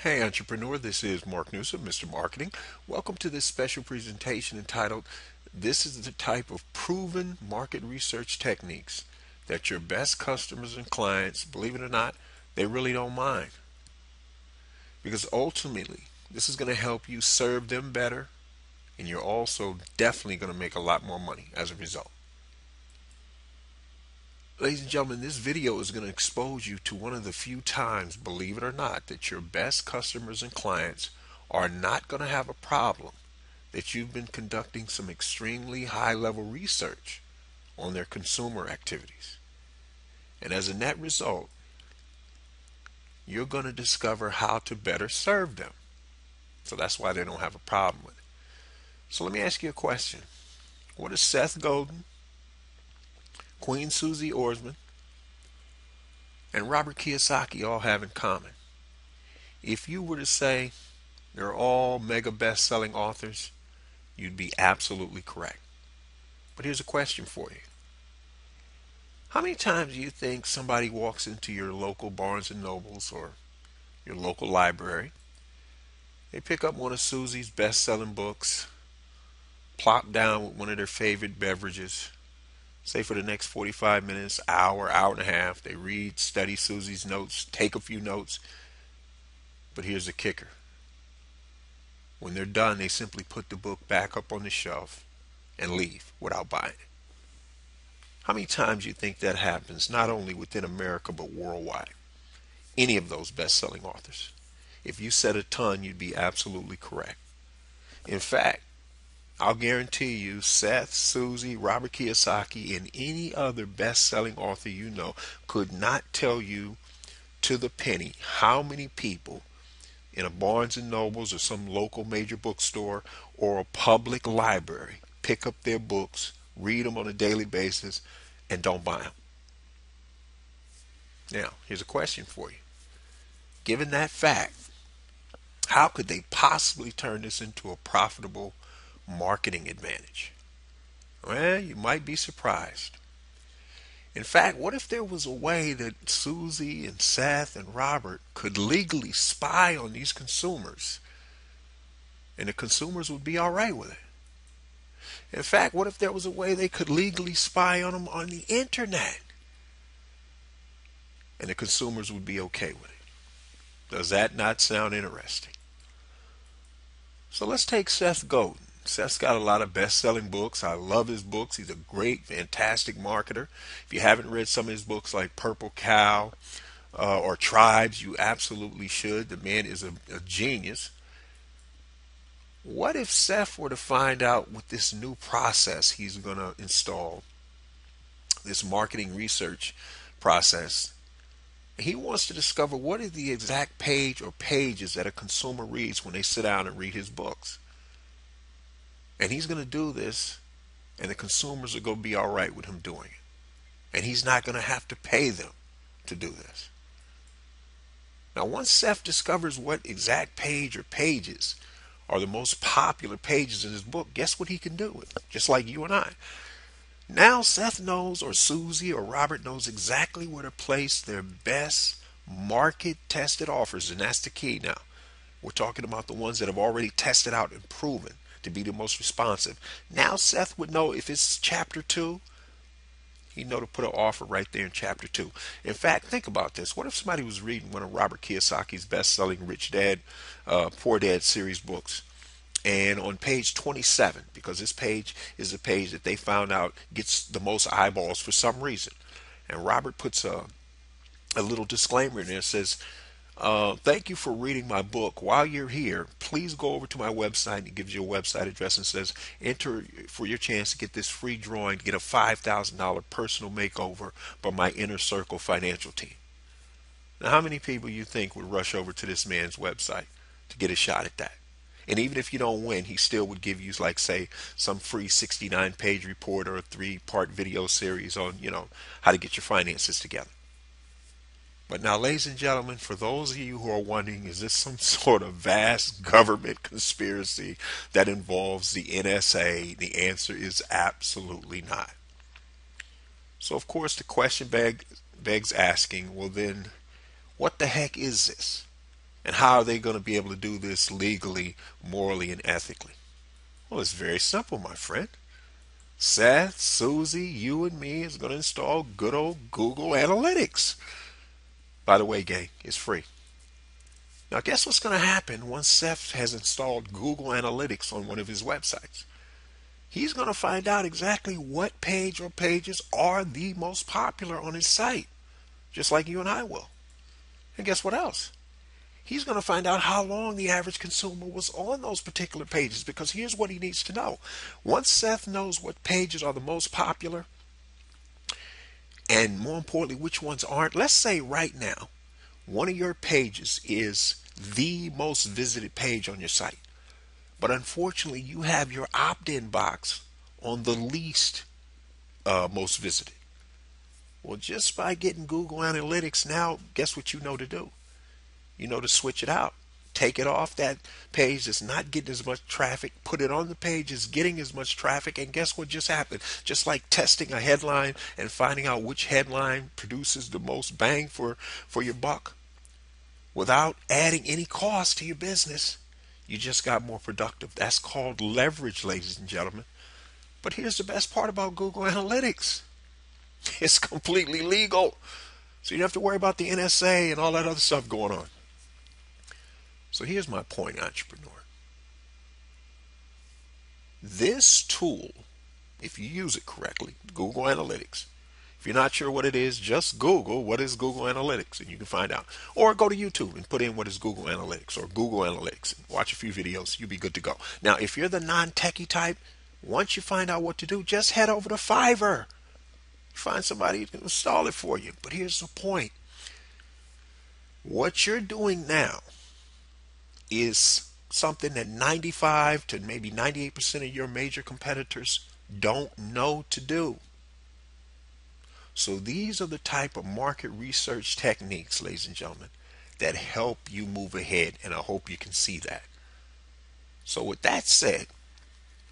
Hey entrepreneur, this is Mark Newsom, Mr. Marketing. Welcome to this special presentation entitled, This is the type of proven market research techniques that your best customers and clients, believe it or not, they really don't mind. Because ultimately, this is going to help you serve them better, and you're also definitely going to make a lot more money as a result. Ladies and gentlemen, this video is going to expose you to one of the few times, believe it or not, that your best customers and clients are not going to have a problem that you've been conducting some extremely high-level research on their consumer activities. And as a net result, you're going to discover how to better serve them. So that's why they don't have a problem with it. So let me ask you a question. What does Seth Godin, Queen Susie Orman, and Robert Kiyosaki all have in common? If you were to say they're all mega best-selling authors, you'd be absolutely correct. But here's a question for you. How many times do you think somebody walks into your local Barnes and Nobles or your local library, they pick up one of Susie's best-selling books, plop down with one of their favorite beverages, say for the next 45 minutes, hour and a half, they read, study Susie's notes, take a few notes, but here's the kicker. When they're done, they simply put the book back up on the shelf and leave without buying it. How many times do you think that happens, not only within America, but worldwide? Any of those best-selling authors. If you said a ton, you'd be absolutely correct. In fact, I'll guarantee you, Seth, Susie, Robert Kiyosaki, and any other best-selling author you know could not tell you to the penny how many people in a Barnes and Nobles or some local major bookstore or a public library pick up their books, read them on a daily basis, and don't buy them. Now, here's a question for you. Given that fact, how could they possibly turn this into a profitable marketing advantage? Well, you might be surprised. In fact, what if there was a way that Susie and Seth and Robert could legally spy on these consumers and the consumers would be all right with it? In fact, what if there was a way they could legally spy on them on the internet and the consumers would be okay with it? Does that not sound interesting? So let's take Seth Godin. Seth's got a lot of best-selling books. I love his books. He's a great, fantastic marketer. If you haven't read some of his books like Purple Cow or Tribes, you absolutely should. The man is a genius. What if Seth were to find out with this new process he's going to install, this marketing research process? He wants to discover what is the exact page or pages that a consumer reads when they sit down and read his books. And he's going to do this, and the consumers are going to be all right with him doing it. And he's not going to have to pay them to do this. Now, once Seth discovers what exact page or pages are the most popular pages in his book, guess what he can do with it? Just like you and I. Now Seth knows, or Susie or Robert knows exactly where to place their best market-tested offers, and that's the key now. We're talking about the ones that have already tested out and proven to be the most responsive. Now Seth would know if it's chapter 2, he'd know to put an offer right there in chapter 2. In fact, think about this. What if somebody was reading one of Robert Kiyosaki's best-selling Rich Dad, Poor Dad series books, and on page 27, because this page is a page that they found out gets the most eyeballs for some reason, and Robert puts a little disclaimer in there that says, thank you for reading my book. While you're here, please go over to my website. It gives you a website address and says, enter for your chance to get this free drawing to get a $5,000 personal makeover by my Inner Circle financial team. Now, how many people you think would rush over to this man's website to get a shot at that? And even if you don't win, he still would give you, like, say, some free 69-page report or a 3-part video series on, how to get your finances together. But now, ladies and gentlemen, for those of you who are wondering, is this some sort of vast government conspiracy that involves the NSA? The answer is absolutely not. So, of course, the question begs asking, well, then, what the heck is this? And how are they going to be able to do this legally, morally, and ethically? Well, it's very simple, my friend. Seth, Susie, you, and me is going to install good old Google Analytics. By the way, gang, it's free. Now, guess what's going to happen once Seth has installed Google Analytics on one of his websites? He's going to find out exactly what page or pages are the most popular on his site, just like you and I will. And guess what else? He's going to find out how long the average consumer was on those particular pages, because here's what he needs to know. Once Seth knows what pages are the most popular, and more importantly, which ones aren't, let's say right now, one of your pages is the most visited page on your site, but unfortunately you have your opt-in box on the least most visited. Well, just by getting Google Analytics now, guess what you know to do? You know to switch it out. Take it off that page that's not getting as much traffic. Put it on the page that's getting as much traffic. And guess what just happened? Just like testing a headline and finding out which headline produces the most bang for your buck, without adding any cost to your business, you just got more productive. That's called leverage, ladies and gentlemen. But here's the best part about Google Analytics. It's completely legal. So you don't have to worry about the NSA and all that other stuff going on. So here's my point, entrepreneur. This tool, if you use it correctly, Google Analytics, if you're not sure what it is, just Google what is Google Analytics and you can find out. Or go to YouTube and put in what is Google Analytics or Google Analytics and watch a few videos. You'll be good to go. Now, if you're the non-techie type, once you find out what to do, just head over to Fiverr. Find somebody who can install it for you. But here's the point. What you're doing now is something that 95 to maybe 98% of your major competitors don't know to do. So these are the type of market research techniques, ladies and gentlemen, that help you move ahead, and I hope you can see that. So with that said,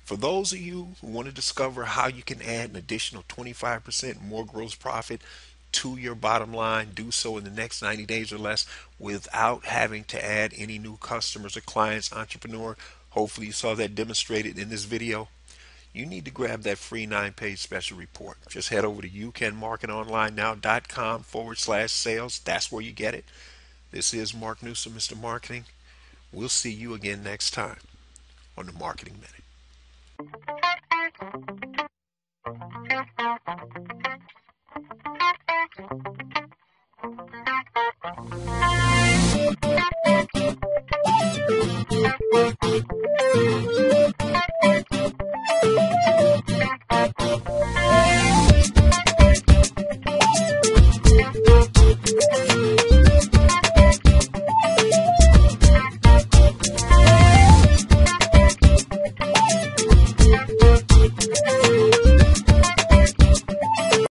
for those of you who want to discover how you can add an additional 25% more gross profit to your bottom line, do so in the next 90 days or less without having to add any new customers or clients, entrepreneur. Hopefully you saw that demonstrated in this video. You need to grab that free 9-page special report. Just head over to youcanmarketonlinenow.com/sales. That's where you get it. This is Mark Newsom, Mr. Marketing. We'll see you again next time on the Marketing Minute.